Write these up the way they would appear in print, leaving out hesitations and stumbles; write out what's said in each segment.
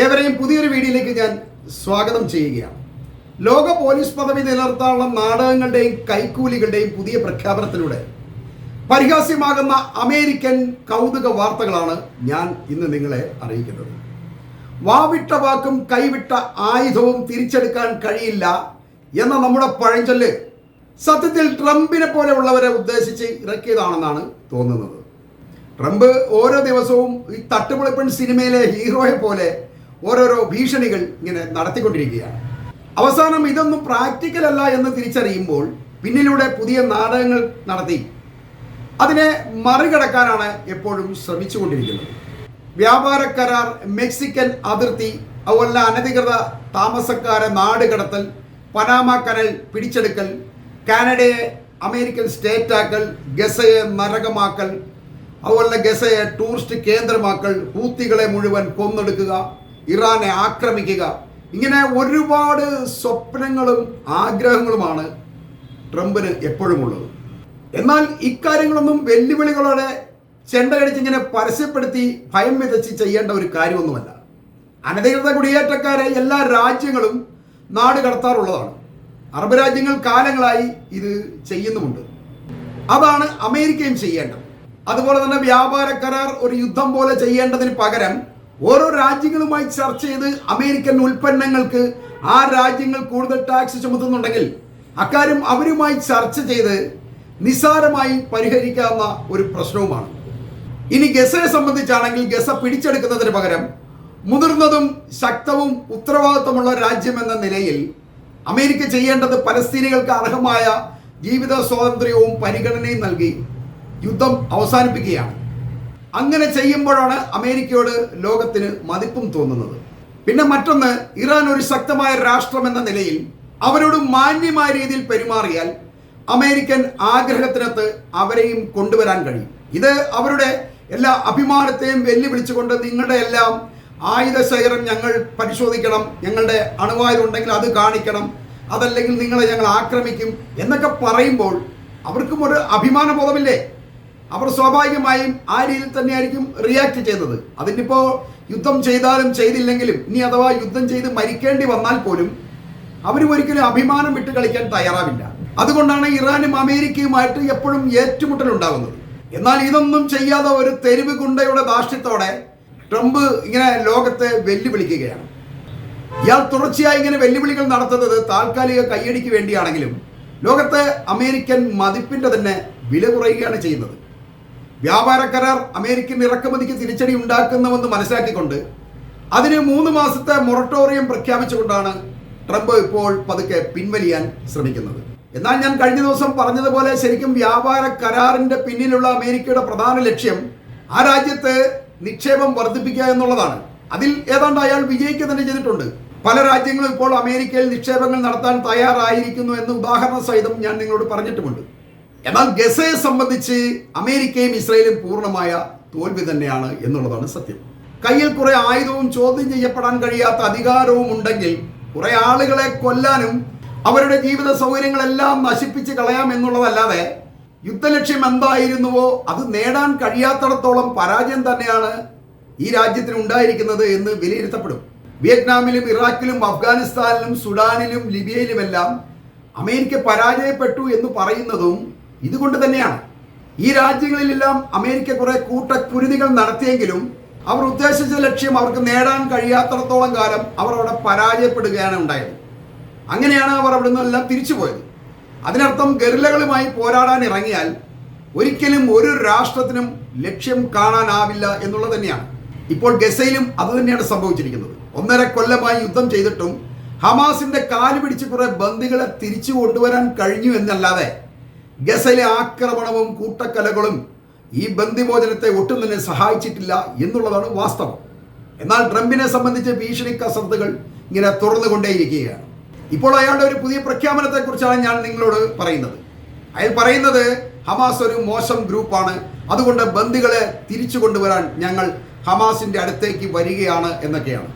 ഏവരെയും പുതിയൊരു വീഡിയോയിലേക്ക് ഞാൻ സ്വാഗതം ചെയ്യുകയാണ്. ലോക പോലീസ് പദവി നിലനിർത്താനുള്ള നാടകങ്ങളുടെയും കൈക്കൂലികളുടെയും പുതിയ പ്രഖ്യാപനത്തിലൂടെ പരിഹാസ്യമാകുന്ന അമേരിക്കൻ കൗതുക വാർത്തകളാണ് ഞാൻ ഇന്ന് നിങ്ങളെ അറിയിക്കുന്നത്. വാവിട്ട വാക്കും കൈവിട്ട ആയുധവും തിരിച്ചെടുക്കാൻ കഴിയില്ല എന്ന നമ്മുടെ പഴഞ്ചൊല്ല് സത്യത്തിൽ ട്രംപിനെ പോലെയുള്ളവരെ ഉദ്ദേശിച്ച് ഇറക്കിയതാണെന്നാണ് തോന്നുന്നത്. ട്രംപ് ഓരോ ദിവസവും ഈ തട്ടുപൊളിപ്പൻ സിനിമയിലെ ഹീറോയെ പോലെ ഓരോരോ ഭീഷണികൾ ഇങ്ങനെ നടത്തിക്കൊണ്ടിരിക്കുകയാണ്. അവസാനം ഇതൊന്നും പ്രാക്ടിക്കൽ അല്ല എന്ന് തിരിച്ചറിയുമ്പോൾ പിന്നിലൂടെ പുതിയ നാടകങ്ങൾ നടത്തി അതിനെ മറികടക്കാനാണ് എപ്പോഴും ശ്രമിച്ചുകൊണ്ടിരിക്കുന്നത്. വ്യാപാര കരാർ, മെക്സിക്കൻ അതിർത്തി, അതുപോലെ അനധികൃത താമസക്കാരെ നാടുകടത്തൽ, പനാമ കനൽ പിടിച്ചെടുക്കൽ, കാനഡയെ അമേരിക്കൻ സ്റ്റേറ്റാക്കൽ, ഗസയെ നരകമാക്കൽ, അതുപോലെ ഗസയെ ടൂറിസ്റ്റ് കേന്ദ്രമാക്കൽ, ഹൂത്തികളെ മുഴുവൻ കൊന്നൊടുക്കുക, ഇറാനെ ആക്രമിക്കുക, ഇങ്ങനെ ഒരുപാട് സ്വപ്നങ്ങളും ആഗ്രഹങ്ങളുമാണ് ട്രംപിന് എപ്പോഴും ഉള്ളത്. എന്നാൽ ഇക്കാര്യങ്ങളൊന്നും വെല്ലുവിളികളോടെ ചെണ്ടയടിച്ചിങ്ങനെ പരസ്യപ്പെടുത്തി ഭയം വിതച്ച് ചെയ്യേണ്ട ഒരു കാര്യമൊന്നുമല്ല. അനധികൃത കുടിയേറ്റക്കാരെ എല്ലാ രാജ്യങ്ങളും നാട് കടത്താറുള്ളതാണ്. അറബ് രാജ്യങ്ങൾ കാലങ്ങളായി ഇത് ചെയ്യുന്നുമുണ്ട്. അതാണ് അമേരിക്കയും ചെയ്യേണ്ടത്. അതുപോലെ തന്നെ വ്യാപാര കരാർ ഒരു യുദ്ധം പോലെ ചെയ്യേണ്ടതിന് പകരം ഓരോ രാജ്യങ്ങളുമായി ചർച്ച ചെയ്ത് അമേരിക്കൻ ഉൽപ്പന്നങ്ങൾക്ക് ആ രാജ്യങ്ങൾ കൂടുതൽ ടാക്സ് ചുമത്തുന്നുണ്ടെങ്കിൽ അക്കാര്യം അവരുമായി ചർച്ച ചെയ്ത് നിസ്സാരമായി പരിഹരിക്കാവുന്ന ഒരു പ്രശ്നവുമാണ്. ഇനി ഗസയെ സംബന്ധിച്ചാണെങ്കിൽ ഗസ പിടിച്ചെടുക്കുന്നതിന് പകരം മുതിർന്നതും ശക്തവും ഉത്തരവാദിത്വമുള്ള രാജ്യമെന്ന നിലയിൽ അമേരിക്ക ചെയ്യേണ്ടത് പലസ്തീനികൾക്ക് അർഹമായ ജീവിത സ്വാതന്ത്ര്യവും പരിഗണനയും നൽകി യുദ്ധം അവസാനിപ്പിക്കുകയാണ്. അങ്ങനെ ചെയ്യുമ്പോഴാണ് അമേരിക്കയോട് ലോകത്തിന് മതിപ്പും തോന്നുന്നത്. പിന്നെ മറ്റൊന്ന്, ഇറാൻ ഒരു ശക്തമായ രാഷ്ട്രമെന്ന നിലയിൽ അവരോട് മാന്യമായ രീതിയിൽ പെരുമാറിയാൽ അമേരിക്കൻ ആഗ്രഹത്തിനകത്ത് അവരെയും കൊണ്ടുവരാൻ കഴിയും. ഇത് അവരുടെ എല്ലാ അഭിമാനത്തെയും വെല്ലുവിളിച്ചുകൊണ്ട് നിങ്ങളുടെ എല്ലാം ആയുധ ശേഖരം ഞങ്ങൾ പരിശോധിക്കണം, ഞങ്ങളുടെ അണുവായുധം ഉണ്ടെങ്കിൽ അത് കാണിക്കണം, അതല്ലെങ്കിൽ നിങ്ങളെ ഞങ്ങൾ ആക്രമിക്കും എന്നൊക്കെ പറയുമ്പോൾ അവർക്കും ഒരു അഭിമാന ബോധമില്ലേ? അവർ സ്വാഭാവികമായും ആ രീതിയിൽ തന്നെയായിരിക്കും റിയാക്ട് ചെയ്യുന്നത്. അതിനിപ്പോൾ യുദ്ധം ചെയ്താലും ചെയ്തില്ലെങ്കിലും ഇനി അഥവാ യുദ്ധം ചെയ്ത് മരിക്കേണ്ടി വന്നാൽ പോലും അവരും ഒരിക്കലും അഭിമാനം വിട്ട് കളിക്കാൻ തയ്യാറാവില്ല. അതുകൊണ്ടാണ് ഇറാനും അമേരിക്കയുമായിട്ട് എപ്പോഴും ഏറ്റുമുട്ടലുണ്ടാകുന്നത്. എന്നാൽ ഇതൊന്നും ചെയ്യാതെ ഒരു തെരുവ് ഗുണ്ടയുടെ ധാർഷ്ട്യത്തോടെ ട്രംപ് ഇങ്ങനെ ലോകത്തെ വെല്ലുവിളിക്കുകയാണ്. ഇയാൾ തുടർച്ചയായി ഇങ്ങനെ വെല്ലുവിളികൾ നടത്തുന്നത് താൽക്കാലിക കയ്യടിക്ക് വേണ്ടിയാണെങ്കിലും ലോകത്തെ അമേരിക്കൻ മതിപ്പിന്റെ തന്നെ വില കുറയുകയാണ് ചെയ്യുന്നത്. വ്യാപാര കരാർ അമേരിക്കൻ ഇറക്കുമതിക്ക് തിരിച്ചടി ഉണ്ടാക്കുന്നുവെന്ന് മനസ്സിലാക്കിക്കൊണ്ട് അതിന് 3 മാസത്തെ മൊറട്ടോറിയം പ്രഖ്യാപിച്ചുകൊണ്ടാണ് ട്രംപ് ഇപ്പോൾ പതുക്കെ പിൻവലിയാൻ ശ്രമിക്കുന്നത്. എന്നാൽ ഞാൻ കഴിഞ്ഞ ദിവസം പറഞ്ഞതുപോലെ ശരിക്കും വ്യാപാര കരാറിന്റെ പിന്നിലുള്ള അമേരിക്കയുടെ പ്രധാന ലക്ഷ്യം ആ രാജ്യത്ത് നിക്ഷേപം വർദ്ധിപ്പിക്കുക എന്നുള്ളതാണ്. അതിൽ ഏതാണ്ട് അയാൾ വിജയിക്കുക തന്നെ ചെയ്തിട്ടുണ്ട്. പല രാജ്യങ്ങളും ഇപ്പോൾ അമേരിക്കയിൽ നിക്ഷേപങ്ങൾ നടത്താൻ തയ്യാറായിരിക്കുന്നു എന്ന് ഉദാഹരണ സഹിതം ഞാൻ നിങ്ങളോട് പറഞ്ഞിട്ടുമുണ്ട്. എന്നാൽ ഗസയെ സംബന്ധിച്ച് അമേരിക്കയും ഇസ്രയേലും പൂർണ്ണമായ തോൽവി തന്നെയാണ് എന്നുള്ളതാണ് സത്യം. കയ്യിൽ കുറെ ആയുധവും ചോദ്യം ചെയ്യപ്പെടാൻ കഴിയാത്ത അധികാരവും ഉണ്ടെങ്കിൽ കുറെ ആളുകളെ കൊല്ലാനും അവരുടെ ജീവിത സൗകര്യങ്ങളെല്ലാം നശിപ്പിച്ച് കളയാം എന്നുള്ളതല്ലാതെ യുദ്ധലക്ഷ്യം എന്തായിരുന്നുവോ അത് നേടാൻ കഴിയാത്തിടത്തോളം പരാജയം തന്നെയാണ് ഈ രാജ്യത്തിന് ഉണ്ടായിരിക്കുന്നത് എന്ന് വിലയിരുത്തപ്പെടും. വിയറ്റ്നാമിലും ഇറാഖിലും അഫ്ഗാനിസ്ഥാനിലും സുഡാനിലും ലിബിയയിലുമെല്ലാം അമേരിക്ക പരാജയപ്പെട്ടു എന്ന് പറയുന്നതും ഇതുകൊണ്ട് തന്നെയാണ്. ഈ രാജ്യങ്ങളിലെല്ലാം അമേരിക്ക കുറെ കൂട്ടക്കുരുതികൾ നടത്തിയെങ്കിലും അവർ ഉദ്ദേശിച്ച ലക്ഷ്യം അവർക്ക് നേടാൻ കഴിയാത്തിടത്തോളം കാലം അവർ അവിടെ പരാജയപ്പെടുകയാണ് ഉണ്ടായത്. അങ്ങനെയാണ് അവർ അവിടെ നിന്നെല്ലാം തിരിച്ചുപോയത്. അതിനർത്ഥം ഗറില്ലകളുമായി പോരാടാൻ ഇറങ്ങിയാൽ ഒരിക്കലും ഒരു രാഷ്ട്രത്തിനും ലക്ഷ്യം കാണാനാവില്ല എന്നുള്ളത് തന്നെയാണ്. ഇപ്പോൾ ഗസയിലും അത് തന്നെയാണ് സംഭവിച്ചിരിക്കുന്നത്. 1.5 കൊല്ലമായി യുദ്ധം ചെയ്തിട്ടും ഹമാസിന്റെ കാല് പിടിച്ച് കുറെ ബന്ദികളെ തിരിച്ചു കൊണ്ടുവരാൻ കഴിഞ്ഞു എന്നല്ലാതെ ഗസയിലെ ആക്രമണവും കൂട്ടക്കലകളും ഈ ബന്ദിമോചനത്തെ ഒട്ടും തന്നെ സഹായിച്ചിട്ടില്ല എന്നുള്ളതാണ് വാസ്തവം. എന്നാൽ ട്രംപിനെ സംബന്ധിച്ച് ഭീഷണി കസർത്തുകൾ ഇങ്ങനെ തുറന്നുകൊണ്ടേയിരിക്കുകയാണ്. ഇപ്പോൾ അയാളുടെ ഒരു പുതിയ പ്രഖ്യാപനത്തെ കുറിച്ചാണ് ഞാൻ നിങ്ങളോട് പറയുന്നത്. അയാൾ പറയുന്നത് ഹമാസ് ഒരു മോശം ഗ്രൂപ്പാണ്, അതുകൊണ്ട് ബന്ദികളെ തിരിച്ചു കൊണ്ടുവരാൻ ഞങ്ങൾ ഹമാസിന്റെ അടുത്തേക്ക് വരികയാണ് എന്നൊക്കെയാണ്.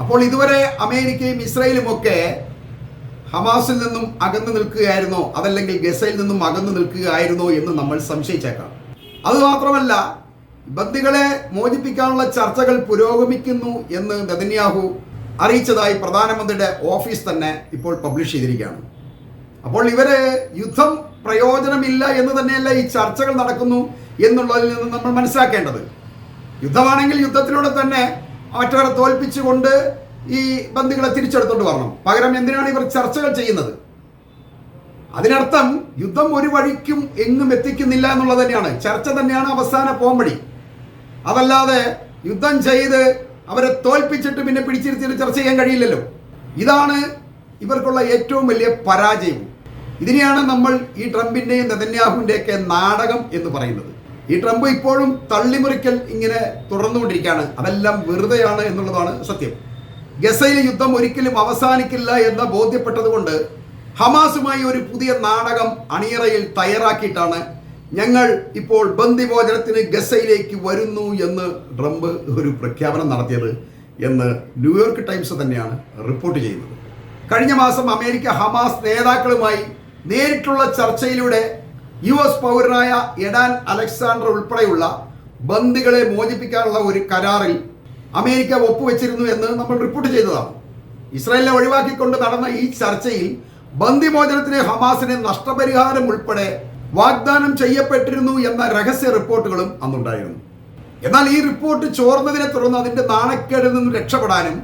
അപ്പോൾ ഇതുവരെ അമേരിക്കയും ഇസ്രയേലും ഒക്കെ ഹമാസിൽ നിന്നും അകന്നു നിൽക്കുകയായിരുന്നോ, അതല്ലെങ്കിൽ ഗസയിൽ നിന്നും അകന്നു നിൽക്കുകയായിരുന്നോ എന്ന് നമ്മൾ സംശയിച്ചേക്കാം. അതുമാത്രമല്ല, ബന്ദികളെ മോചിപ്പിക്കാനുള്ള ചർച്ചകൾ പുരോഗമിക്കുന്നു എന്ന് നെതന്യാഹു അറിയിച്ചതായി പ്രധാനമന്ത്രിയുടെ ഓഫീസ് തന്നെ ഇപ്പോൾ പബ്ലിഷ് ചെയ്തിരിക്കുകയാണ്. അപ്പോൾ ഇവര് യുദ്ധം പ്രയോജനമില്ല എന്ന് തന്നെയല്ല ഈ ചർച്ചകൾ നടക്കുന്നു എന്നുള്ളതിൽ നിന്ന് നമ്മൾ മനസ്സിലാക്കേണ്ടത്. യുദ്ധമാണെങ്കിൽ യുദ്ധത്തിലൂടെ തന്നെ മറ്റവരെ തോൽപ്പിച്ചുകൊണ്ട് ഈ ബന്ദികളെ തിരിച്ചെടുത്തോണ്ട് വരണം. പകരം എന്തിനാണ് ഇവർ ചർച്ചകൾ ചെയ്യുന്നത്? അതിനർത്ഥം യുദ്ധം ഒരു വഴിക്കും എങ്ങും എത്തിക്കുന്നില്ല എന്നുള്ളത് തന്നെയാണ്. ചർച്ച തന്നെയാണ് അവസാന പോംവഴി. അതല്ലാതെ യുദ്ധം ചെയ്ത് അവരെ തോൽപ്പിച്ചിട്ട് പിന്നെ പിടിച്ചിരുത്തിയിട്ട് ചർച്ച ചെയ്യാൻ കഴിയില്ലല്ലോ. ഇതാണ് ഇവർക്കുള്ള ഏറ്റവും വലിയ പരാജയം. ഇതിനെയാണ് നമ്മൾ ഈ ട്രംപിൻ്റെയും നെതന്യാഹുവിൻ്റെയൊക്കെ നാടകം എന്ന് പറയുന്നത്. ഈ ട്രംപ് ഇപ്പോഴും തള്ളിമറിക്കൽ ഇങ്ങനെ തുടർന്നുകൊണ്ടിരിക്കുകയാണ്. അതെല്ലാം വെറുതെയാണ് എന്നുള്ളതാണ് സത്യം. ഗസയിലെ യുദ്ധം ഒരിക്കലും അവസാനിക്കില്ല എന്ന് ബോധ്യപ്പെട്ടതുകൊണ്ട് ഹമാസുമായി ഒരു പുതിയ നാടകം അണിയറയിൽ തയ്യാറാക്കിയിട്ടാണ് ഞങ്ങൾ ഇപ്പോൾ ബന്ദിമോചനത്തിന് ഗസയിലേക്ക് വരുന്നു എന്ന് ട്രംപ് ഒരു പ്രഖ്യാപനം നടത്തിയത് എന്ന് ന്യൂയോർക്ക് ടൈംസ് തന്നെയാണ് റിപ്പോർട്ട് ചെയ്യുന്നത്. കഴിഞ്ഞ മാസം അമേരിക്ക ഹമാസ് നേതാക്കളുമായി നേരിട്ടുള്ള ചർച്ചയിലൂടെ US പൗരനായ എഡാൻ അലക്സാണ്ടർ ഉൾപ്പെടെയുള്ള ബന്ദികളെ മോചിപ്പിക്കാനുള്ള ഒരു കരാറിൽ അമേരിക്ക ഒപ്പുവെച്ചിരുന്നു എന്ന് നമ്മൾ റിപ്പോർട്ട് ചെയ്തതാണ്. ഇസ്രായേലിനെ ഒഴിവാക്കിക്കൊണ്ട് നടന്ന ഈ ചർച്ചയിൽ ബന്ദിമോചനത്തിന് ഹമാസിന് നഷ്ടപരിഹാരം ഉൾപ്പെടെ വാഗ്ദാനം ചെയ്യപ്പെട്ടിരുന്നു എന്ന രഹസ്യ റിപ്പോർട്ടുകളും അന്നുണ്ടായിരുന്നു. എന്നാൽ ഈ റിപ്പോർട്ട് ചോർന്നതിനെ തുടർന്ന് അതിന്റെ നാണക്കേടിൽ നിന്നും രക്ഷപ്പെടാനും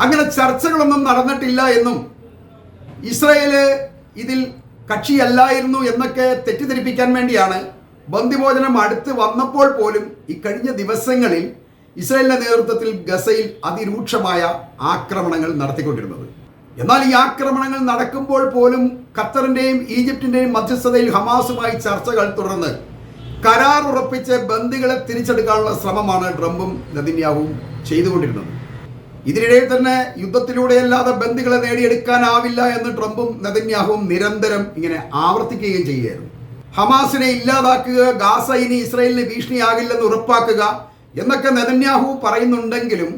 അങ്ങനെ ചർച്ചകളൊന്നും നടന്നിട്ടില്ല എന്നും ഇസ്രായേല് ഇതിൽ കക്ഷിയല്ലായിരുന്നു എന്നൊക്കെ തെറ്റിദ്ധരിപ്പിക്കാൻ വേണ്ടിയാണ് ബന്ദിമോചനം അടുത്ത് വന്നപ്പോൾ പോലും ഈ കഴിഞ്ഞ ദിവസങ്ങളിൽ ഇസ്രായേലിന്റെ നേതൃത്വത്തിൽ ഗസയിൽ അതിരൂക്ഷമായ ആക്രമണങ്ങൾ നടത്തിക്കൊണ്ടിരുന്നത്. എന്നാൽ ഈ ആക്രമണങ്ങൾ നടക്കുമ്പോൾ പോലും ഖത്തറിന്റെയും ഈജിപ്തിന്റെയും മധ്യസ്ഥതയിൽ ഹമാസുമായി ചർച്ചകൾ തുടർന്ന് കരാർ ഉറപ്പിച്ച് ബന്ദികളെ തിരിച്ചെടുക്കാനുള്ള ശ്രമമാണ് ട്രംപും നെതന്യാഹുവും ചെയ്തുകൊണ്ടിരുന്നത്. ഇതിനിടയിൽ തന്നെ യുദ്ധത്തിലൂടെയല്ലാതെ ബന്ദികളെ നേടിയെടുക്കാനാവില്ല എന്ന് ട്രംപും നെതന്യാഹുവും നിരന്തരം ഇങ്ങനെ ആവർത്തിക്കുകയും ചെയ്യുകയായിരുന്നു. ഹമാസിനെ ഇല്ലാതാക്കുക, ഗാസ ഇനി ഇസ്രായേലിന് ഭീഷണിയാകില്ലെന്ന് ഉറപ്പാക്കുക എന്നൊക്കെ നെതന്യാഹു പറയുന്നുണ്ടെങ്കിലും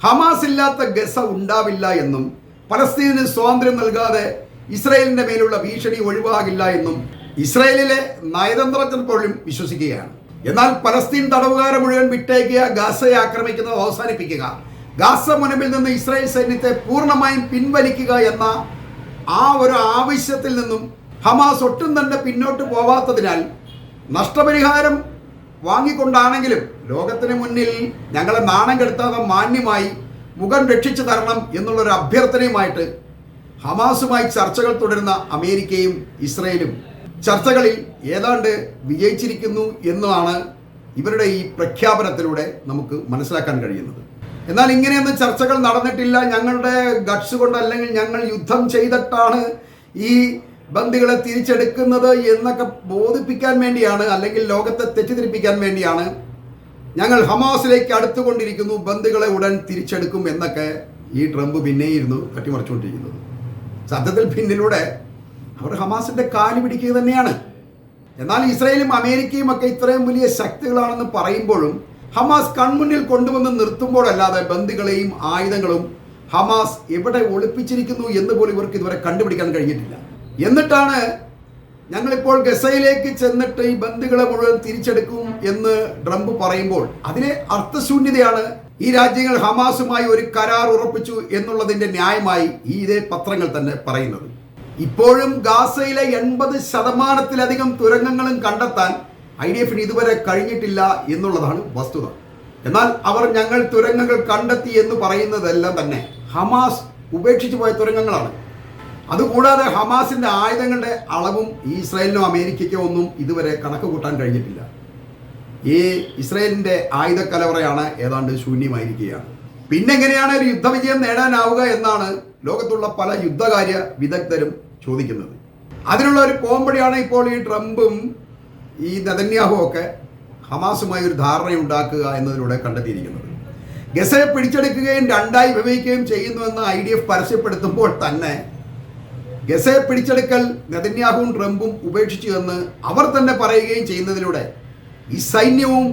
ഹമാസ് ഇല്ലാത്ത ഗസ ഉണ്ടാവില്ല എന്നും പലസ്തീനിന് സ്വാതന്ത്ര്യം നൽകാതെ ഇസ്രായേലിന്റെ മേലുള്ള ഭീഷണി ഒഴിവാകില്ല എന്നും ഇസ്രായേലിലെ നയതന്ത്രജ്ഞർ പോലും വിശ്വസിക്കുകയാണ്. എന്നാൽ പലസ്തീൻ തടവുകാരെ മുഴുവൻ വിട്ടേക്കുക, ഗാസയെ ആക്രമിക്കുന്നത് അവസാനിപ്പിക്കുക, ഗാസ മുനമ്പിൽ നിന്ന് ഇസ്രായേൽ സൈന്യത്തെ പൂർണ്ണമായും പിൻവലിക്കുക എന്ന ആ ഒരു ആവശ്യത്തിൽ നിന്നും ഹമാസ് ഒട്ടും തന്നെ പിന്നോട്ട് പോവാത്തതിനാൽ നഷ്ടപരിഹാരം വാങ്ങിക്കൊണ്ടാണെങ്കിലും ലോകത്തിന് മുന്നിൽ ഞങ്ങളെ നാണം കെടുത്താതെ മാന്യമായി മുഖം രക്ഷിച്ചു തരണം എന്നുള്ളൊരു അഭ്യർത്ഥനയുമായിട്ട് ഹമാസുമായി ചർച്ചകൾ തുടരുന്ന അമേരിക്കയും ഇസ്രായേലും ചർച്ചകളിൽ ഏതാണ്ട് വിജയിച്ചിരിക്കുന്നു എന്നാണ് ഇവരുടെ ഈ പ്രഖ്യാപനത്തിലൂടെ നമുക്ക് മനസ്സിലാക്കാൻ കഴിയുന്നത്. എന്നാൽ ഇങ്ങനെയൊന്നും ചർച്ചകൾ നടന്നിട്ടില്ല, ഞങ്ങളുടെ ഗട്സ് കൊണ്ട് അല്ലെങ്കിൽ ഞങ്ങൾ യുദ്ധം ചെയ്തിട്ടാണ് ഈ ബന്ദികളെ തിരിച്ചെടുക്കുന്നത് എന്നൊക്കെ ബോധിപ്പിക്കാൻ വേണ്ടിയാണ്, അല്ലെങ്കിൽ ലോകത്തെ തെറ്റിദ്ധരിപ്പിക്കാൻ വേണ്ടിയാണ് ഞങ്ങൾ ഹമാസിലേക്ക് അടുത്തുകൊണ്ടിരിക്കുന്നു, ബന്ദികളെ ഉടൻ തിരിച്ചെടുക്കും എന്നൊക്കെ ഈ ട്രംപ് പിന്നെയിരുന്നു തട്ടിമറിച്ചുകൊണ്ടിരിക്കുന്നത്. സത്യത്തിൽ പിന്നിലൂടെ അവർ ഹമാസിന്റെ കാല് പിടിക്കുക തന്നെയാണ്. എന്നാൽ ഇസ്രായേലും അമേരിക്കയും ഒക്കെ ഇത്രയും വലിയ ശക്തികളാണെന്ന് പറയുമ്പോഴും ഹമാസ് കൺമുന്നിൽ കൊണ്ടുവന്ന് നിർത്തുമ്പോഴല്ലാതെ ബന്ദികളെയും ആയുധങ്ങളും ഹമാസ് എവിടെ ഒളിപ്പിച്ചിരിക്കുന്നു എന്ന് പോലും ഇവർക്ക് ഇതുവരെ കണ്ടുപിടിക്കാൻ കഴിഞ്ഞിട്ടില്ല. എന്നിട്ടാണ് ഞങ്ങളിപ്പോൾ ഗസയിലേക്ക് ചെന്നിട്ട് ഈ ബന്ദികളെ മുഴുവൻ തിരിച്ചെടുക്കും എന്ന് ട്രംപ് പറയുമ്പോൾ അതിലെ അർത്ഥശൂന്യതയാണ് ഈ രാജ്യങ്ങൾ ഹമാസുമായി ഒരു കരാർ ഉറപ്പിച്ചു എന്നുള്ളതിന്റെ ന്യായമായി ഈ ഇതേ പത്രങ്ങൾ തന്നെ പറയുന്നത്. ഇപ്പോഴും ഗാസയിലെ 80% തുരങ്കങ്ങളും കണ്ടെത്താൻ IDF ഇതുവരെ കഴിഞ്ഞിട്ടില്ല എന്നുള്ളതാണ് വസ്തുത. എന്നാൽ അവർ ഞങ്ങൾ തുരങ്കങ്ങൾ കണ്ടെത്തി എന്ന് പറയുന്നതെല്ലാം തന്നെ ഹമാസ് ഉപേക്ഷിച്ചു പോയ തുരങ്കങ്ങളാണ്. അതുകൂടാതെ ഹമാസിന്റെ ആയുധങ്ങളുടെ അളവും ഇസ്രായേലിനോ അമേരിക്കയ്ക്കോ ഒന്നും ഇതുവരെ കണക്ക് കൂട്ടാൻ കഴിഞ്ഞിട്ടില്ല. ഈ ഇസ്രായേലിന്റെ ആയുധ കലവറയാണ് ഏതാണ്ട് ശൂന്യമായിരിക്കുകയാണ്. പിന്നെ എങ്ങനെയാണ് ഒരു യുദ്ധവിജയം നേടാനാവുക എന്നാണ് ലോകത്തുള്ള പല യുദ്ധകാര്യ വിദഗ്ധരും ചോദിക്കുന്നത്. അതിനുള്ള ഒരു പോംവഴിയാണ് ഇപ്പോൾ ഈ ട്രംപും ഈ നെതന്യാഹു ഒക്കെ ഹമാസുമായി ഒരു ധാരണയുണ്ടാക്കുക എന്നതിലൂടെ കണ്ടെത്തിയിരിക്കുന്നത്. ഗസയെ പിടിച്ചെടുക്കുകയും രണ്ടായി വിഭജിക്കുകയും ചെയ്യുന്നുവെന്ന് IDF പരസ്യപ്പെടുത്തുമ്പോൾ തന്നെ ഗസയെ പിടിച്ചെടുക്കൽ നെതന്യാഹുവും ട്രംപും ഉപേക്ഷിച്ചു എന്ന് അവർ തന്നെ പറയുകയും ചെയ്യുന്നതിലൂടെ ഈ സൈന്യവും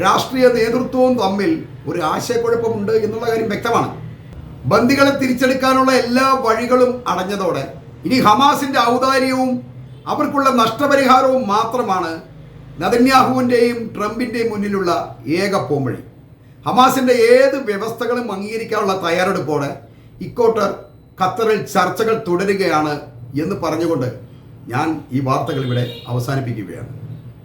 രാഷ്ട്രീയ നേതൃത്വവും തമ്മിൽ ഒരു ആശയക്കുഴപ്പമുണ്ട് എന്നുള്ള കാര്യം വ്യക്തമാണ്. ബന്ദികളെ തിരിച്ചെടുക്കാനുള്ള എല്ലാ വഴികളും അടഞ്ഞതോടെ ഇനി ഹമാസിന്റെ ഔദാര്യവും അവർക്കുള്ള നഷ്ടപരിഹാരവും മാത്രമാണ് നെതന്യാഹുവിൻ്റെയും ട്രംപിൻ്റെയും മുന്നിലുള്ള ഏക പോംവഴി. ഹമാസിൻ്റെ ഏത് വ്യവസ്ഥകളും അംഗീകരിക്കാനുള്ള തയ്യാറെടുപ്പോടെ ഇക്കോട്ടർ ഖത്തറിൽ ചർച്ചകൾ തുടരുകയാണ് എന്ന് പറഞ്ഞുകൊണ്ട് ഞാൻ ഈ വാർത്തകൾ ഇവിടെ അവസാനിപ്പിക്കുകയാണ്.